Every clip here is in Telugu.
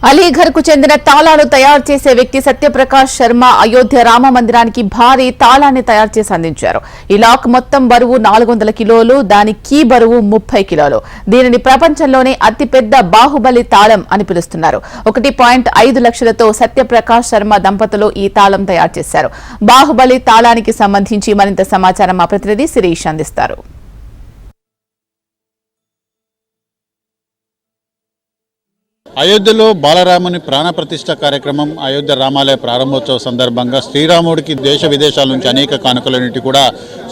అలీఘర్ కు చెందిన తాళాలు తయారు చేసే వ్యక్తి సత్యప్రకాష్ శర్మ అయోధ్య రామ మందిరానికి భారీ తాళాన్ని తయారు చేసి అందించారు. ఈ లాక్ మొత్తం బరువు 400 కిలోలు, దాని కీ బరువు 30 కిలోలు. దీనిని ప్రపంచంలోనే అతిపెద్ద బాహుబలి తాళం అని పిలుస్తున్నారు. 1.5 లక్షలతో సత్యప్రకాష్ శర్మ దంపతులు ఈ తాళం తయారు చేశారు. బాహుబలి తాళానికి సంబంధించి మరింత సమాచారం మా ప్రతినిధి శిరీష్ అందిస్తారు. అయోధ్యలో బాలరాముని ప్రాణప్రతిష్ఠ కార్యక్రమం అయోధ్య రామాలయ ప్రారంభోత్సవ సందర్భంగా శ్రీరాముడికి దేశ విదేశాల నుంచి అనేక కానుకలన్నిటి కూడా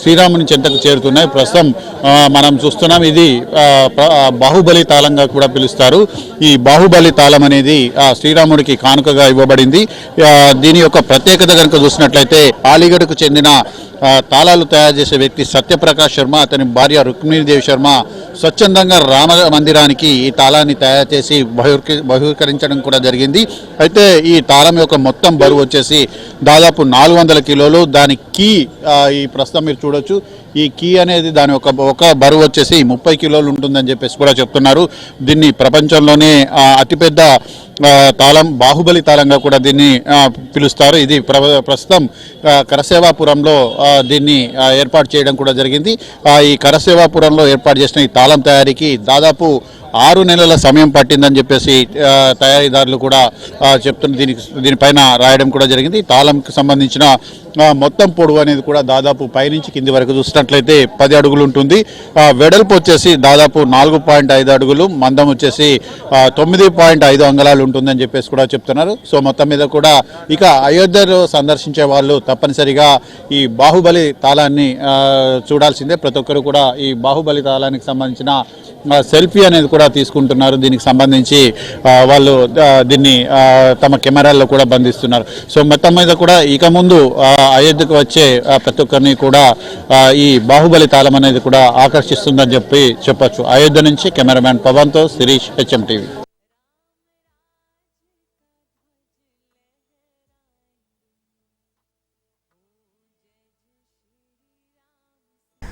శ్రీరాముని చెంతకు చేరుతున్నాయి. ప్రస్తుతం మనం చూస్తున్నాం, ఇది బాహుబలి తాళంగా కూడా పిలుస్తారు. ఈ బాహుబలి తాళం అనేది శ్రీరాముడికి కానుకగా ఇవ్వబడింది. దీని యొక్క ప్రత్యేకత కనుక చూసినట్లయితే అలీగఢ్కు చెందిన తాళాలు తయారు చేసే వ్యక్తి సత్యప్రకాష్ శర్మ, అతని భార్య రుక్మిణీదేవి శర్మ స్వచ్ఛందంగా రామ మందిరానికి ఈ తాళాన్ని తయారు చేసి బహిష్కరించడం కూడా జరిగింది. అయితే ఈ తాళం యొక్క మొత్తం బరువు వచ్చేసి దాదాపు 400 కిలోలు. దాని కీ ఈ ప్రస్తుతం మీరు చూడొచ్చు. ఈ కీ అనేది దాని ఒక బరువు వచ్చేసి 30 కిలోలు ఉంటుందని చెప్పేసి కూడా చెప్తున్నారు. దీన్ని ప్రపంచంలోనే అతిపెద్ద తాళం, బాహుబలి తాళంగా కూడా దీన్ని పిలుస్తారు. ఇది ప్రస్తుతం కరసేవాపురంలో దీన్ని ఏర్పాటు చేయడం కూడా జరిగింది. ఈ కరసేవాపురంలో ఏర్పాటు చేసిన ఈ తాళం తయారీకి దాదాపు 6 నెలల సమయం పట్టిందని చెప్పేసి తయారీదారులు కూడా చెప్తున్న దీనిపైన రాయడం కూడా జరిగింది. తాళంకి సంబంధించిన మొత్తం పొడవు అనేది కూడా దాదాపు పైనుంచి కింది వరకు చూసినట్లయితే 10 అడుగులు ఉంటుంది. వెడల్పు వచ్చేసి దాదాపు 4.5 అడుగులు, మందం వచ్చేసి 9.5 అంగుళాలు ఉంటుందని చెప్పేసి కూడా చెప్తున్నారు. సో మొత్తం మీద కూడా ఇక అయోధ్యలో సందర్శించే వాళ్ళు తప్పనిసరిగా ఈ బాహుబలి తాళాన్ని చూడాల్సిందే. ప్రతి ఒక్కరు కూడా ఈ బాహుబలి తాళానికి సంబంధించిన సెల్ఫీ అనేది కూడా తీసుకుంటున్నారు. దీనికి సంబంధించి వాళ్ళు దీన్ని తమ కెమెరాల్లో కూడా బంధిస్తున్నారు. సో మొత్తం మీద కూడా ఇక ముందు అయోధ్యకు వచ్చే ప్రతి ఒక్కరిని కూడా ఈ బాహుబలి తాళం అనేది కూడా ఆకర్షిస్తుందని చెప్పొచ్చు. అయోధ్య నుంచి కెమెరామ్యాన్ పవన్తో శిరీష్, HM TV.